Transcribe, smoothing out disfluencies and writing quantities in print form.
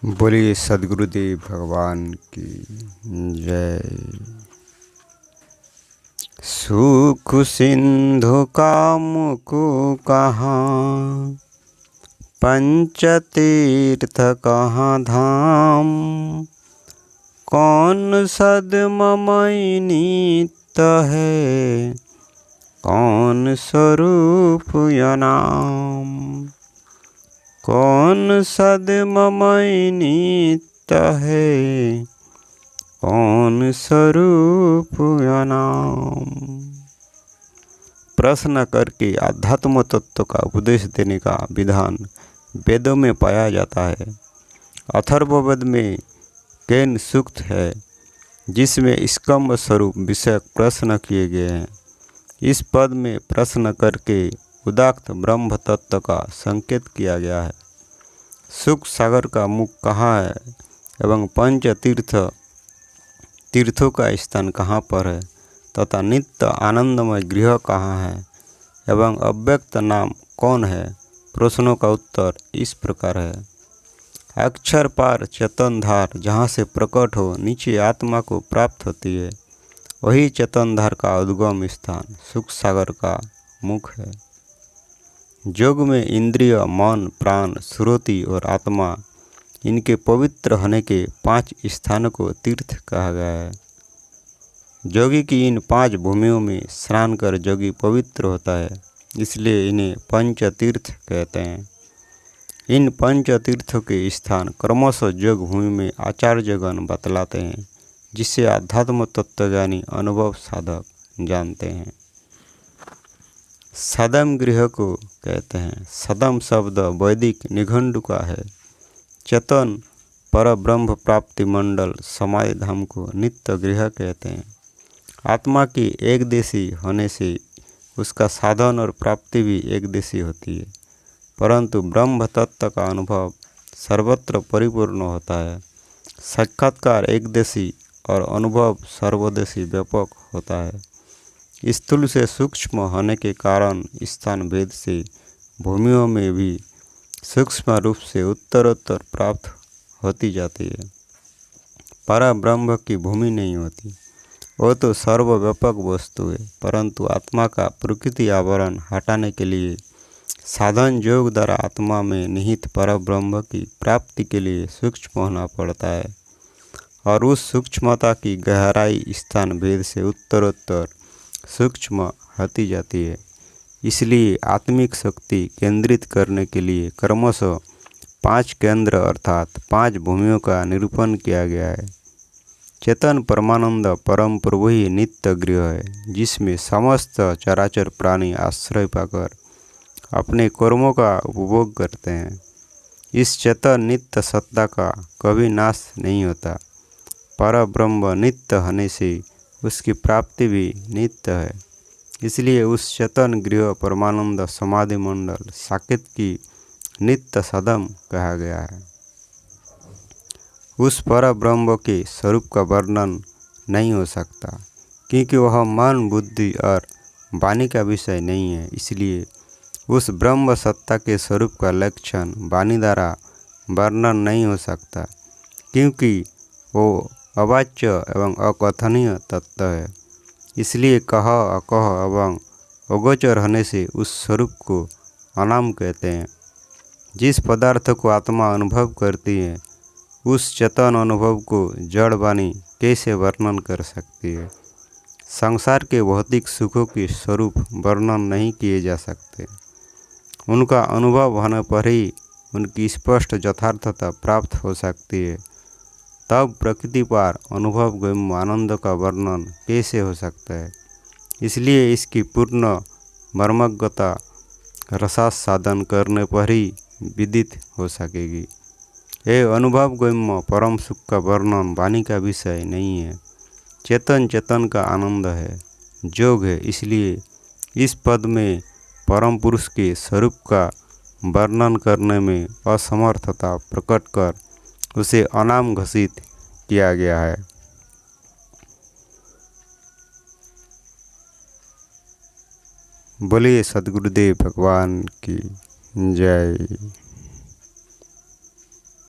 बोलिए सदगुरुदेव भगवान की जय। सुख सिंधु का मुख कहाँ, पंच तीर्थ कहाँ धाम। कौन सद्ममय नित्य है, कौन स्वरूप या नाम। कौन सद्ममय नित्य है, कौन स्वरूप या नाम। प्रश्न करके आध्यात्म तत्व का उपदेश देने का विधान वेदों में पाया जाता है। अथर्ववेद में केन सूक्त है, जिसमें स्कंभ स्वरूप विषयक प्रश्न किए गए हैं। इस पद में प्रश्न करके उदात्त ब्रह्म तत्व का संकेत किया गया है। सुख सागर का मुख कहाँ है एवं पंच तीर्थों का स्थान कहाँ पर है तथा नित्य आनंदमय गृह कहाँ है एवं अव्यक्त नाम कौन है। प्रश्नों का उत्तर इस प्रकार है। अक्षर पार चेतन धार जहाँ से प्रकट हो नीचे आत्मा को प्राप्त होती है, वही चेतन धार का उद्गम स्थान सुख सागर का मुख है। योग में इंद्रिय, मन, प्राण, श्रुति और आत्मा, इनके पवित्र होने के 5 स्थानों को तीर्थ कहा गया है। योगी की इन 5 भूमियों में स्नान कर योगी पवित्र होता है, इसलिए इन्हें पंच तीर्थ कहते हैं। इन पंच तीर्थों के स्थान क्रमशः योग भूमि में आचार्यगण बतलाते हैं, जिसे आध्यात्म तत्वज्ञानी अनुभव साधक जानते हैं। सदम गृह को कहते हैं। सदम शब्द वैदिक निघंटु का है। चेतन पर ब्रह्म प्राप्ति मंडल समाधि धाम को नित्य गृह कहते हैं। आत्मा की एक देशी होने से उसका साधन और प्राप्ति भी एक देशी होती है, परंतु ब्रह्म तत्व का अनुभव सर्वत्र परिपूर्ण होता है। साक्षात्कार एक देशी और अनुभव सर्वदेशी व्यापक होता है। स्थूल से सूक्ष्म होने के कारण स्थान भेद से भूमियों में भी सूक्ष्म रूप से उत्तरोत्तर प्राप्त होती जाती है। पर ब्रह्म की भूमि नहीं होती, वो तो सर्वव्यापक वस्तु है, परंतु आत्मा का प्रकृति आवरण हटाने के लिए साधन योग द्वारा आत्मा में निहित पर ब्रह्म की प्राप्ति के लिए सूक्ष्म होना पड़ता है, और उस सूक्ष्मता की गहराई स्थान भेद से उत्तरोत्तर सूक्ष्म होती जाती है। इसलिए आत्मिक शक्ति केंद्रित करने के लिए क्रमशः 5 केंद्र अर्थात 5 भूमियों का निरूपण किया गया है। चेतन परमानंद परम प्रभु ही नित्य गृह है, जिसमें समस्त चराचर प्राणी आश्रय पाकर अपने कर्मों का उपभोग करते हैं। इस चेतन नित्य सत्ता का कभी नाश नहीं होता। पर ब्रह्म नित्य होने से उसकी प्राप्ति भी नित्य है, इसलिए उस चेतन गृह परमानंद समाधि मंडल साकेत की नित्य सदम कहा गया है। उस पर ब्रह्म के स्वरूप का वर्णन नहीं हो सकता, क्योंकि वह मन, बुद्धि और वाणी का विषय नहीं है। इसलिए उस ब्रह्म सत्ता के स्वरूप का लक्षण वाणी द्वारा वर्णन नहीं हो सकता, क्योंकि वो अवाच्य एवं अकथनीय तत्व है। इसलिए कह, अकह एवं अगोचर होने से उस स्वरूप को अनाम कहते हैं। जिस पदार्थ को आत्मा अनुभव करती है, उस चेतन अनुभव को जड़ वाणी कैसे वर्णन कर सकती है। संसार के भौतिक सुखों के स्वरूप वर्णन नहीं किए जा सकते। उनका अनुभव होने पर ही उनकी स्पष्ट यथार्थता प्राप्त हो सकती है। तब प्रकृति पार अनुभव गम्य आनंद का वर्णन कैसे हो सकता है। इसलिए इसकी पूर्ण मर्मज्ञता रसास्वादन करने पर ही विदित हो सकेगी। यह अनुभव गम्य परम सुख का वर्णन वाणी का विषय नहीं है। चेतन का आनंद है, योग है। इसलिए इस पद में परम पुरुष के स्वरूप का वर्णन करने में असमर्थता प्रकट कर उसे अनाम घोषित किया गया है। बोलिए सदगुरुदेव भगवान की जय।